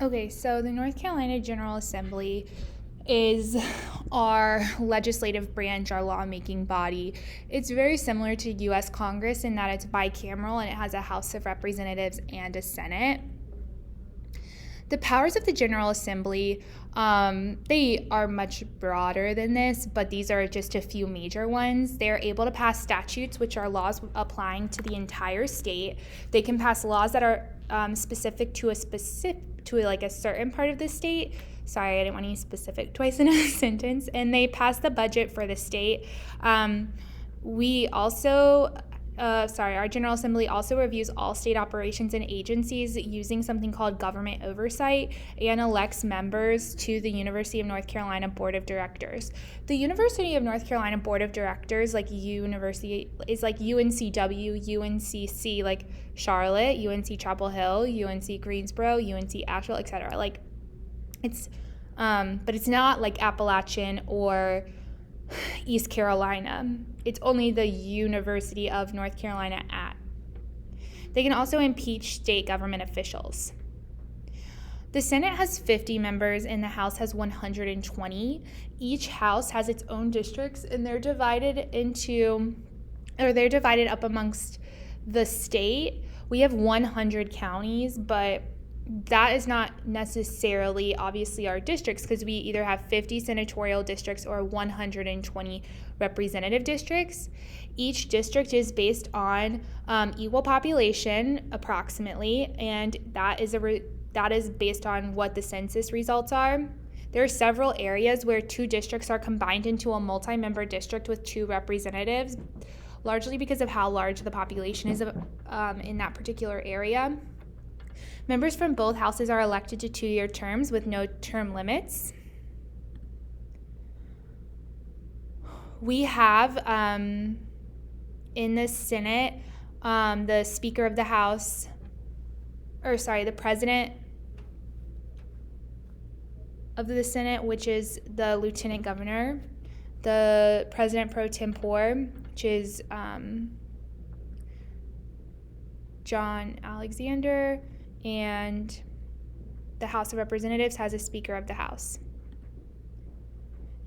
Okay, so the North Carolina General Assembly is our legislative branch, our lawmaking body. It's very similar to US Congress in that it's bicameral and it has a House of Representatives and a Senate. The powers of the General Assembly, they are much broader than this, but these are just a few major ones. They're able to pass statutes, which are laws applying to the entire state. They can pass laws that are specific to a certain part of the state. Sorry, I didn't want to use specific twice in a sentence. And they pass the budget for the state. We also our General Assembly also reviews all state operations and agencies using something called government oversight and elects members to the University of North Carolina Board of Directors. The University of North Carolina Board of Directors, like university, is like UNCW, UNCC, like Charlotte, UNC Chapel Hill, UNC Greensboro, UNC Asheville, etc. Like it's, but it's not like Appalachian or East Carolina. It's only the University of North Carolina at. They can also impeach state government officials. The Senate has 50 members and the House has 120. Each house has its own districts and they're divided up amongst the state. We have 100 counties, but that is not necessarily obviously our districts because we either have 50 senatorial districts or 120 representative districts. Each district is based on equal population approximately, and that is based on what the census results are. There are several areas where two districts are combined into a multi-member district with two representatives, largely because of how large the population is in that particular area. Members from both houses are elected to 2-year terms with no term limits. We have in the Senate the Speaker of the House, the President of the Senate, which is the Lieutenant Governor, the President pro tempore, which is John Alexander, and the House of Representatives has a Speaker of the House.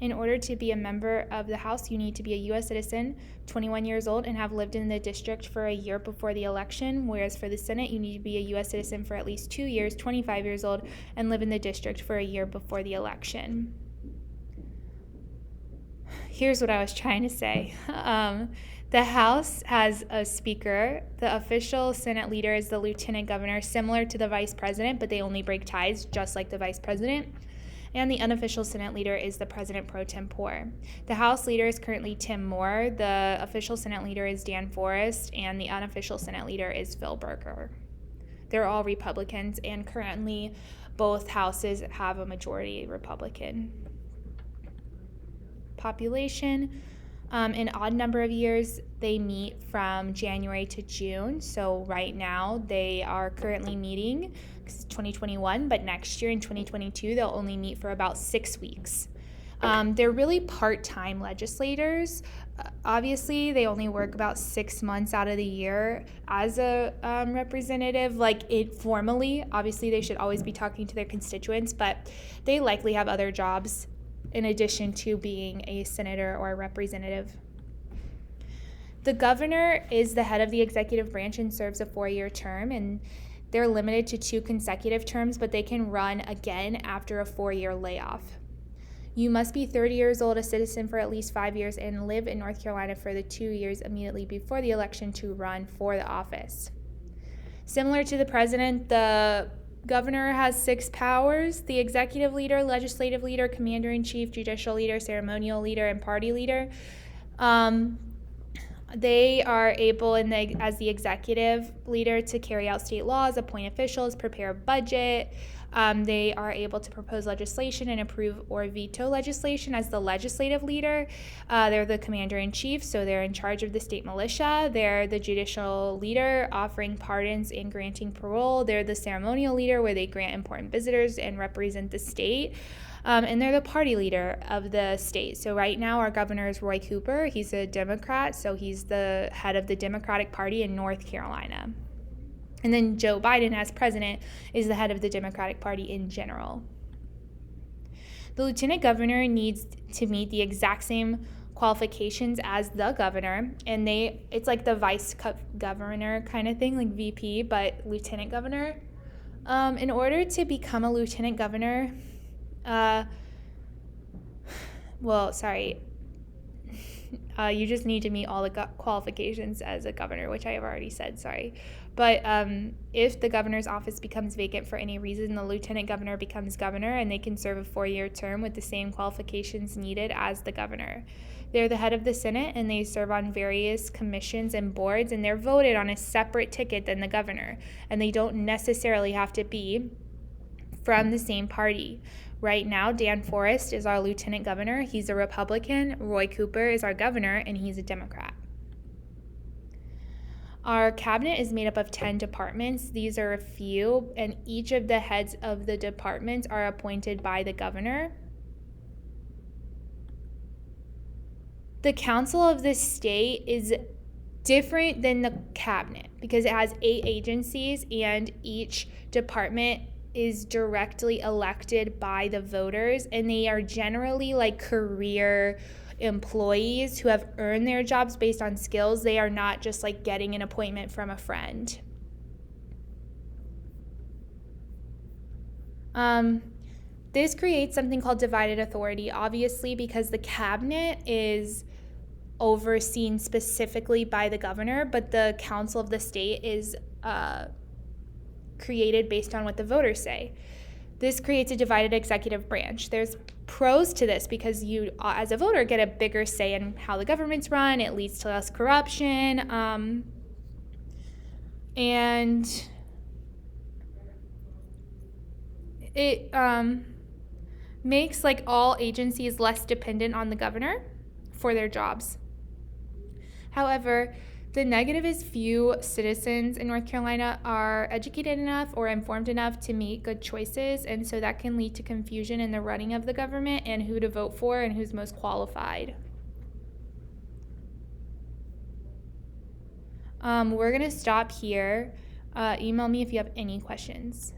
In order to be a member of the House, you need to be a U.S. citizen, 21 years old, and have lived in the district for a year before the election, whereas for the Senate, you need to be a U.S. citizen for at least 2 years, 25 years old, and live in the district for a year before the election. Here's what I was trying to say. The House has a speaker. The official Senate leader is the Lieutenant Governor, similar to the Vice President, but they only break ties just like the Vice President. And the unofficial Senate leader is the President pro tempore. The House leader is currently Tim Moore. The official Senate leader is Dan Forrest, and the unofficial Senate leader is Phil Berger. They're all Republicans, and currently both houses have a majority Republican. Population. In odd number of years, they meet from January to June. So right now, they are currently meeting, because it's 2021, but next year in 2022, they'll only meet for about 6 weeks. They're really part-time legislators. Obviously, they only work about 6 months out of the year as a representative, formally. Obviously, they should always be talking to their constituents, but they likely have other jobs in addition to being a senator or a representative. The governor is the head of the executive branch and serves a 4-year term, and they're limited to 2 consecutive terms, but they can run again after a 4-year layoff. You must be 30 years old, a citizen for at least 5 years, and live in North Carolina for the 2 years immediately before the election to run for the office. Similar to the president, the governor has 6 powers: the executive leader, legislative leader, commander-in-chief, judicial leader, ceremonial leader, and party leader. They are able, as the executive leader, to carry out state laws, appoint officials, prepare a budget. They are able to propose legislation and approve or veto legislation. As the legislative leader, they're the commander-in-chief, so they're in charge of the state militia. They're the judicial leader, offering pardons and granting parole. They're the ceremonial leader, where they grant important visitors and represent the state. And they're the party leader of the state. So right now our governor is Roy Cooper. He's a Democrat, so he's the head of the Democratic Party in North Carolina. And then Joe Biden, as president, is the head of the Democratic Party in general. The lieutenant governor needs to meet the exact same qualifications as the governor, and it's like the vice governor kind of thing, like VP, but lieutenant governor. In order to become a lieutenant governor, you just need to meet all the qualifications as a governor, which I have already said, sorry. But if the governor's office becomes vacant for any reason, the lieutenant governor becomes governor, and they can serve a 4-year term with the same qualifications needed as the governor. They're the head of the Senate, and they serve on various commissions and boards, and they're voted on a separate ticket than the governor, and they don't necessarily have to be from the same party. Right now, Dan Forest is our lieutenant governor. He's a Republican. Roy Cooper is our governor, and he's a Democrat. Our cabinet is made up of 10 departments. These are a few, and each of the heads of the departments are appointed by the governor. The council of the state is different than the cabinet because it has 8 agencies, and each department is directly elected by the voters, and they are generally like career employees who have earned their jobs based on skills. They are not just like getting an appointment from a friend. This creates something called divided authority, obviously, because the cabinet is overseen specifically by the governor, but the council of the state is created based on what the voters say. This creates a divided executive branch. There's pros to this because you, as a voter, get a bigger say in how the government's run. It leads to less corruption, and it makes like all agencies less dependent on the governor for their jobs. However, the negative is few citizens in North Carolina are educated enough or informed enough to make good choices, and so that can lead to confusion in the running of the government and who to vote for and who's most qualified. We're going to stop here. Email me if you have any questions.